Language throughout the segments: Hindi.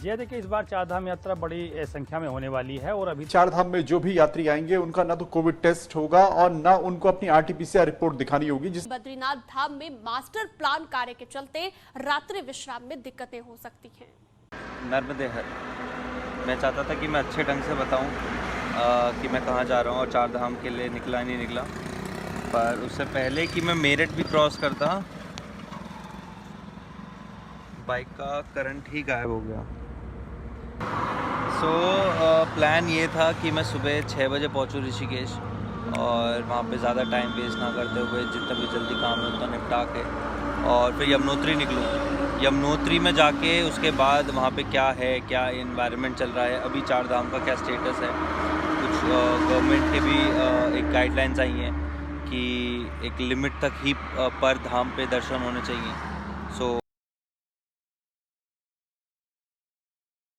ये देखिए, इस बार चारधाम यात्रा बड़ी संख्या में होने वाली है और अभी चारधाम में जो भी यात्री आएंगे उनका ना तो कोविड टेस्ट होगा और ना उनको अपनी आरटीपीसीआर रिपोर्ट दिखानी होगी। बद्रीनाथ धाम में मास्टर प्लान कार्य के चलते रात्रि विश्राम में दिक्कतें हो सकती हैं। नर्मदे हर मैं चाहता था कि मैं अच्छे ढंग से बताऊं कि मैं कहाँ जा रहा हूँ और चारधाम के लिए निकला नहीं निकला, पर उससे पहले कि मैं मेरठ भी क्रॉस करता बाइक का करंट ही गायब हो गया। प्लान ये था कि मैं सुबह 6 बजे पहुँचूँ ऋषिकेश और वहाँ पे ज़्यादा टाइम वेस्ट ना करते हुए जितना भी जल्दी काम है उतना निपटा के और फिर यमुनोत्री निकलूँ। यमुनोत्री में जाके उसके बाद वहाँ पे क्या है, क्या इन्वायरमेंट चल रहा है, अभी चारधाम का क्या स्टेटस है। कुछ गवर्नमेंट के भी एक गाइडलाइंस आई हैं कि एक लिमिट तक ही पर धाम पे दर्शन होने चाहिए।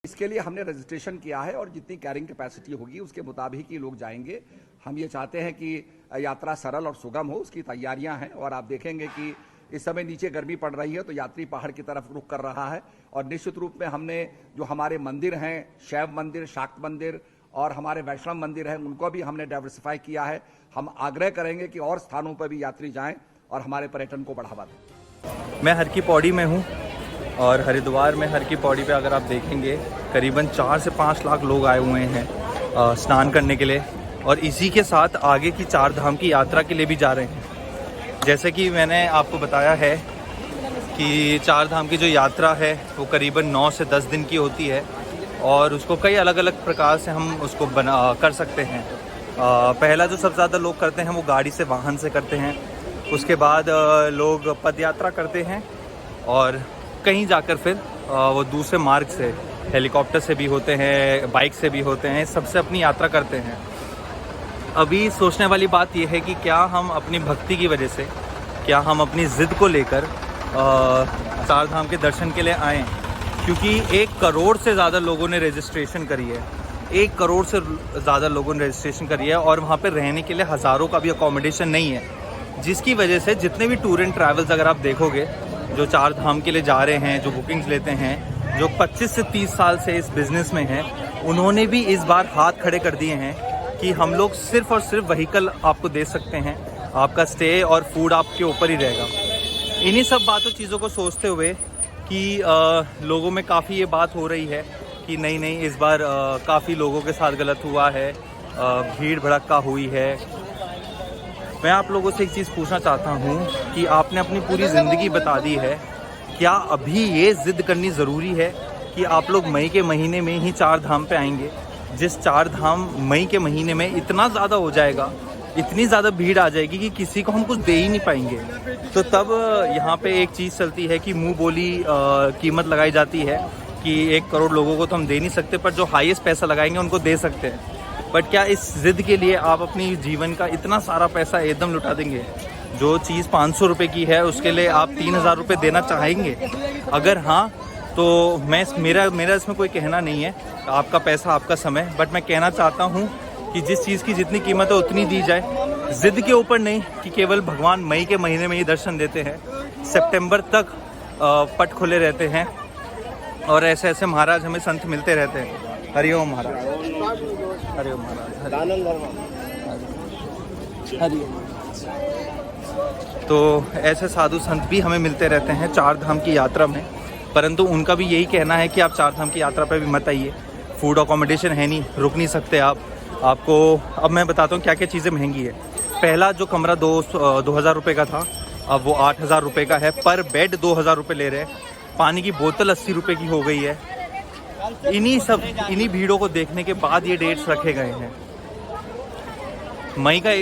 इसके लिए हमने रजिस्ट्रेशन किया है और जितनी कैरिंग कैपेसिटी होगी उसके मुताबिक ही लोग जाएंगे। हम ये चाहते हैं कि यात्रा सरल और सुगम हो, उसकी तैयारियां हैं और आप देखेंगे कि इस समय नीचे गर्मी पड़ रही है तो यात्री पहाड़ की तरफ रुख कर रहा है। और निश्चित रूप में हमने जो हमारे मंदिर हैं, शैव मंदिर, शाक्त मंदिर और हमारे वैष्णव मंदिर हैं, उनको भी हमने डाइवर्सिफाई किया है। हम आग्रह करेंगे कि और स्थानों पर भी यात्री जाएं और हमारे पर्यटन को बढ़ावा दें। मैं हर की पौड़ी में हूँ और हरिद्वार में हर की पौड़ी पे अगर आप देखेंगे करीबन 4 से 5 लाख लोग आए हुए हैं स्नान करने के लिए और इसी के साथ आगे की चारधाम की यात्रा के लिए भी जा रहे हैं। जैसे कि मैंने आपको बताया है कि चारधाम की जो यात्रा है वो करीबन 9 से 10 दिन की होती है और उसको कई अलग अलग प्रकार से हम उसको कर सकते हैं। पहला जो सबसे ज़्यादा लोग करते हैं वो गाड़ी से, वाहन से करते हैं। उसके बाद लोग पद यात्रा करते हैं और कहीं जाकर फिर वो दूसरे मार्ग से, हेलीकॉप्टर से भी होते हैं, बाइक से भी होते हैं, सबसे अपनी यात्रा करते हैं। अभी सोचने वाली बात यह है कि क्या हम अपनी भक्ति की वजह से, क्या हम अपनी ज़िद को लेकर चारधाम के दर्शन के लिए आएँ, क्योंकि 1 करोड़ से ज़्यादा लोगों ने रजिस्ट्रेशन करी है। 1 करोड़ से ज़्यादा लोगों ने रजिस्ट्रेशन करी है और वहाँ पर रहने के लिए हज़ारों का भी अकोमोडेशन नहीं है, जिसकी वजह से जितने भी टूर एंड ट्रैवल्स अगर आप देखोगे जो चारधाम के लिए जा रहे हैं, जो बुकिंग्स लेते हैं, जो 25 से 30 साल से इस बिज़नेस में हैं, उन्होंने भी इस बार हाथ खड़े कर दिए हैं कि हम लोग सिर्फ और सिर्फ व्हीकल आपको दे सकते हैं, आपका स्टे और फूड आपके ऊपर ही रहेगा। इन्हीं सब बातों चीज़ों को सोचते हुए कि लोगों में काफ़ी ये बात हो रही है कि नहीं इस बार काफ़ी लोगों के साथ गलत हुआ है, भीड़ भड़क्का हुई है। मैं आप लोगों से एक चीज़ पूछना चाहता हूँ कि आपने अपनी पूरी ज़िंदगी बता दी है, क्या अभी ये ज़िद करनी ज़रूरी है कि आप लोग मई के महीने में ही चारधाम पे आएंगे? जिस चारधाम मई के महीने में इतना ज़्यादा हो जाएगा, इतनी ज़्यादा भीड़ आ जाएगी कि किसी को हम कुछ दे ही नहीं पाएंगे। तो तब यहाँ पे एक चीज़ चलती है कि मुँह बोली कीमत लगाई जाती है कि 1 करोड़ लोगों को तो हम दे नहीं सकते, पर जो हाईएस्ट पैसा लगाएंगे उनको दे सकते हैं। बट क्या इस ज़िद के लिए आप अपनी जीवन का इतना सारा पैसा एकदम लुटा देंगे? जो चीज़ 500 रुपये की है उसके लिए आप 3000 रुपये देना चाहेंगे? अगर हाँ तो मेरा इसमें कोई कहना नहीं है, आपका पैसा आपका समय। बट मैं कहना चाहता हूँ कि जिस चीज़ की जितनी कीमत है उतनी दी जाए, ज़िद के ऊपर नहीं कि केवल भगवान मई के महीने में ही दर्शन देते हैं, सितंबर तक पट खुले रहते हैं और ऐसे ऐसे महाराज हमें संत मिलते रहते हैं। हरिओम महाराज, हरिओम महाराज, हरिओम। तो ऐसे साधु संत भी हमें मिलते रहते हैं चारधाम की यात्रा में, परंतु उनका भी यही कहना है कि आप चारधाम की यात्रा पर भी मत आइए। फूड अकोमोडेशन है नहीं, रुक नहीं सकते आपको। अब मैं बताता हूँ क्या क्या चीज़ें महंगी है। पहला जो कमरा 2000 रुपये का था, अब वो 8000 रुपये का है। पर बेड 2000 रुपये ले रहे हैं। पानी की बोतल 80 रुपये की हो गई है। इन्हीं भीड़ों को देखने के बाद ये डेट्स रखे गए हैं। मई का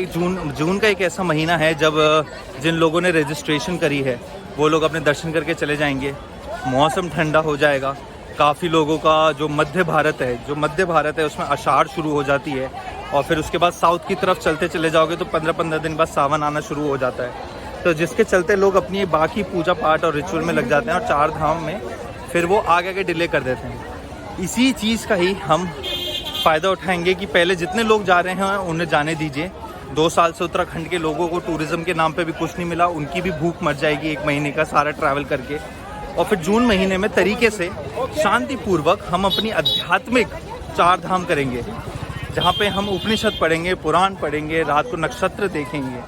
जून का एक ऐसा महीना है जब जिन लोगों ने रजिस्ट्रेशन करी है वो लोग अपने दर्शन करके चले जाएंगे। मौसम ठंडा हो जाएगा। काफ़ी लोगों का जो मध्य भारत है उसमें आषाढ़ शुरू हो जाती है और फिर उसके बाद साउथ की तरफ चलते चले जाओगे तो 15-15 दिन बाद सावन आना शुरू हो जाता है। तो जिसके चलते लोग अपनी बाकी पूजा पाठ और रिचुअल में लग जाते हैं और चारधाम में फिर वो आगे डिले कर देते हैं। इसी चीज़ का ही हम फ़ायदा उठाएंगे कि पहले जितने लोग जा रहे हैं उन्हें जाने दीजिए। 2 साल से उत्तराखंड के लोगों को टूरिज़्म के नाम पे भी कुछ नहीं मिला, उनकी भी भूख मर जाएगी 1 महीने का सारा ट्रैवल करके। और फिर जून महीने में तरीके से शांतिपूर्वक हम अपनी आध्यात्मिक 4 धाम करेंगे, जहाँ पे हम उपनिषद पढ़ेंगे, पुराण पढ़ेंगे, रात को नक्षत्र देखेंगे।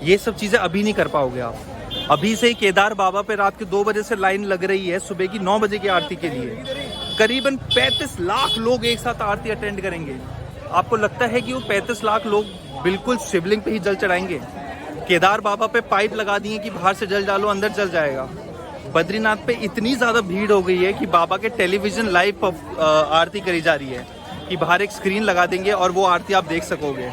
ये सब चीज़ें अभी नहीं कर पाओगे आप। अभी से ही केदार बाबा पे रात के 2 बजे से लाइन लग रही है सुबह की 9 बजे की आरती के लिए। करीबन 35 लाख लोग एक साथ आरती अटेंड करेंगे। आपको लगता है कि वो 35 लाख लोग बिल्कुल शिवलिंग पे ही जल चढ़ाएंगे? केदार बाबा पे पाइप लगा दिए कि बाहर से जल डालो अंदर जल जाएगा। बद्रीनाथ पे इतनी ज़्यादा भीड़ हो गई है कि बाबा के टेलीविज़न लाइव आरती करी जा रही है कि बाहर एक स्क्रीन लगा देंगे और वो आरती आप देख सकोगे।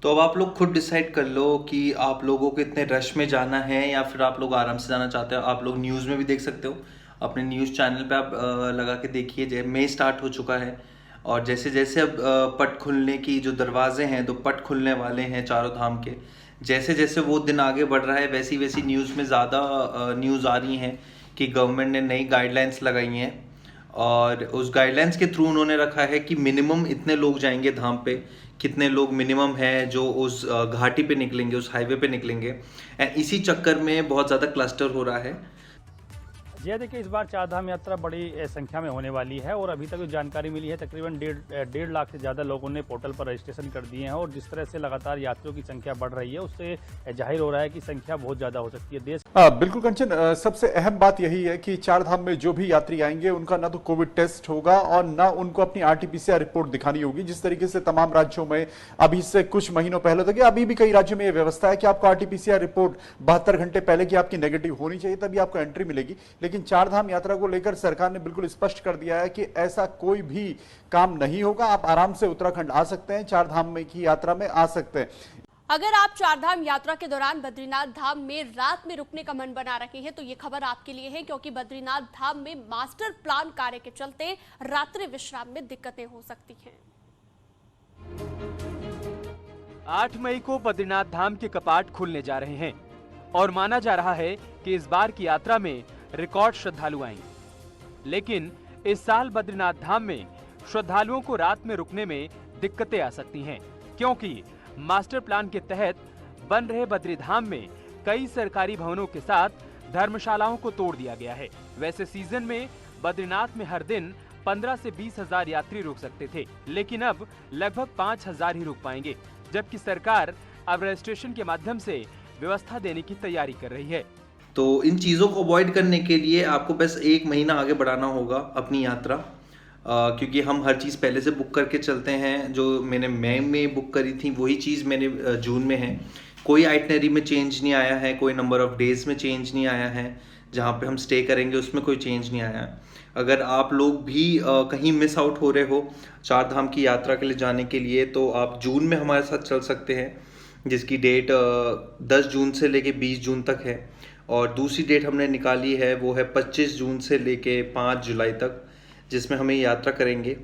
तो अब आप लोग खुद डिसाइड कर लो कि आप लोगों को इतने रश में जाना है या फिर आप लोग आराम से जाना चाहते हो। आप लोग न्यूज़ में भी देख सकते हो, अपने न्यूज़ चैनल पे आप लगा के देखिए। मई स्टार्ट हो चुका है और जैसे जैसे अब पट खुलने की जो दरवाजे हैं, तो पट खुलने वाले हैं चारों धाम के। जैसे जैसे वो दिन आगे बढ़ रहा है वैसी वैसी न्यूज़ में ज़्यादा न्यूज़ आ रही हैं कि गवर्नमेंट ने नई गाइडलाइंस लगाई हैं और उस गाइडलाइंस के थ्रू उन्होंने रखा है कि मिनिमम इतने लोग जाएंगे धाम पे, कितने लोग मिनिमम है जो उस घाटी पे निकलेंगे, उस हाईवे पे निकलेंगे। एंड इसी चक्कर में बहुत ज़्यादा क्लस्टर हो रहा है। जी देखिए, इस बार 4 धाम यात्रा बड़ी संख्या में होने वाली है और अभी तक जो जानकारी मिली है तकरीबन 1.5 लाख से ज़्यादा लोगों ने पोर्टल पर रजिस्ट्रेशन कर दिए हैं और जिस तरह से लगातार यात्रियों की संख्या बढ़ रही है उससे जाहिर हो रहा है कि संख्या बहुत ज़्यादा हो सकती है। देश बिल्कुल कंचन, सबसे अहम बात यही है कि 4 धाम में जो भी यात्री आएंगे उनका ना तो कोविड टेस्ट होगा और ना उनको अपनी RT-PCR रिपोर्ट दिखानी होगी। जिस तरीके से तमाम राज्यों में अभी से कुछ महीनों पहले तक, अभी भी कई राज्यों में यह व्यवस्था है कि आपको RT-PCR रिपोर्ट 72 घंटे पहले की आपकी नेगेटिव होनी चाहिए, तभी आपको एंट्री मिलेगी। लेकिन 4 धाम यात्रा को लेकर सरकार ने बिल्कुल स्पष्ट कर दिया है कि ऐसा कोई भी काम नहीं होगा। आप आराम से उत्तराखंड आ सकते हैं, 4 धाम में की यात्रा में आ सकते हैं। अगर आप 4 धाम यात्रा के दौरान बद्रीनाथ धाम में रात में रुकने का मन बना रहे हैं तो ये खबर आपके लिए है, क्योंकि बद्रीनाथ धाम में मास्टर प्लान कार्य के चलते रात्रि विश्राम में दिक्कतें हो सकती हैं। 8 मई को बद्रीनाथ धाम के कपाट खुलने जा रहे हैं और माना जा रहा है कि इस बार की यात्रा में रिकॉर्ड श्रद्धालु आएंगे। लेकिन इस साल बद्रीनाथ धाम में श्रद्धालुओं को रात में रुकने में दिक्कतें आ सकती हैं, क्योंकि मास्टर प्लान के तहत बन रहे बद्री धाम में कई सरकारी भवनों के साथ धर्मशालाओं को तोड़ दिया गया है। वैसे सीजन में बद्रीनाथ में हर दिन 15 से 20 हजार यात्री रुक सकते थे, लेकिन अब लगभग 5,000 ही रुक पाएंगे, जबकि सरकार अब रजिस्ट्रेशन के माध्यम से व्यवस्था देने की तैयारी कर रही है। तो इन चीज़ों को अवॉइड करने के लिए आपको बस 1 महीना आगे बढ़ाना होगा अपनी यात्रा, क्योंकि हम हर चीज़ पहले से बुक करके चलते हैं। जो मैंने मई में बुक करी थी वही चीज़ मैंने जून में है। कोई आइटनरी में चेंज नहीं आया है, कोई नंबर ऑफ डेज में चेंज नहीं आया है, जहाँ पे हम स्टे करेंगे उसमें कोई चेंज नहीं आया है। अगर आप लोग भी कहीं मिस आउट हो रहे हो 4 धाम की यात्रा के लिए जाने के लिए, तो आप जून में हमारे साथ चल सकते हैं, जिसकी डेट 10 जून से लेके 20 जून तक है। और दूसरी डेट हमने निकाली है वो है 25 जून से लेके 5 जुलाई तक, जिसमें हमें यात्रा करेंगे।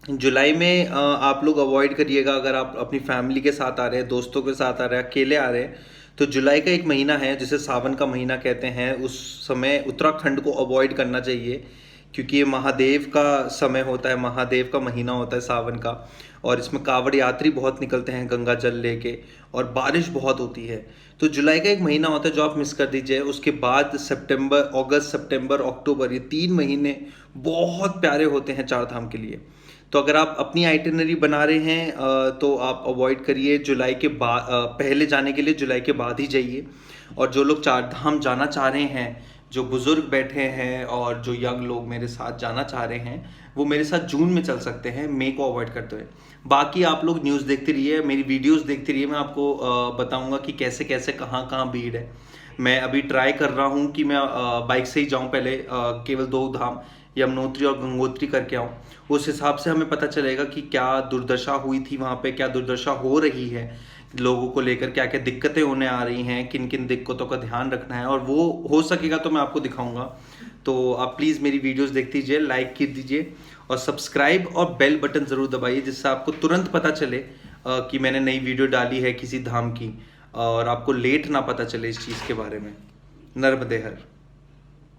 जुलाई में आप लोग अवॉइड करिएगा, अगर आप अपनी फैमिली के साथ आ रहे हैं, दोस्तों के साथ आ रहे हैं, अकेले आ रहे हैं, तो जुलाई का 1 महीना है जिसे सावन का महीना कहते हैं, उस समय उत्तराखंड को अवॉइड करना चाहिए, क्योंकि ये महादेव का समय होता है, महादेव का महीना होता है सावन का, और इसमें कांवड़ यात्री बहुत निकलते हैं गंगा जल लेके, और बारिश बहुत होती है। तो जुलाई का 1 महीना होता है जो आप मिस कर दीजिए। उसके बाद सितंबर, अगस्त, सितंबर, अक्टूबर, ये 3 महीने बहुत प्यारे होते हैं 4 धाम के लिए। तो अगर आप अपनी आइटिनरी बना रहे हैं तो आप अवॉइड करिए जुलाई के बाद, पहले जाने के लिए जुलाई के बाद ही जाइए। और जो लोग 4 धाम जाना चाह रहे हैं, जो बुजुर्ग बैठे हैं और जो यंग लोग मेरे साथ जाना चाह रहे हैं, वो मेरे साथ जून में चल सकते हैं, मई को अवॉइड करते हुए। बाकी आप लोग न्यूज़ देखते रहिए, मेरी वीडियोस देखते रहिए, मैं आपको बताऊंगा कि कैसे कैसे कहाँ भीड़ है। मैं अभी ट्राई कर रहा हूँ कि मैं बाइक से ही जाऊँ, पहले केवल 2 धाम यमुनोत्री और गंगोत्री करके आऊँ। उस हिसाब से हमें पता चलेगा कि क्या दुर्दशा हुई थी वहाँ पे, क्या दुर्दशा हो रही है लोगों को लेकर, क्या क्या दिक्कतें होने आ रही हैं, किन किन दिक्कतों का ध्यान रखना है, और वो हो सकेगा तो मैं आपको दिखाऊंगा। तो आप प्लीज़ मेरी वीडियोस देखते दीजिए, लाइक कर दीजिए और सब्सक्राइब और बेल बटन ज़रूर दबाइए, जिससे आपको तुरंत पता चले कि मैंने नई वीडियो डाली है किसी धाम की, और आपको लेट ना पता चले इस चीज़ के बारे में। नर्मदे हर।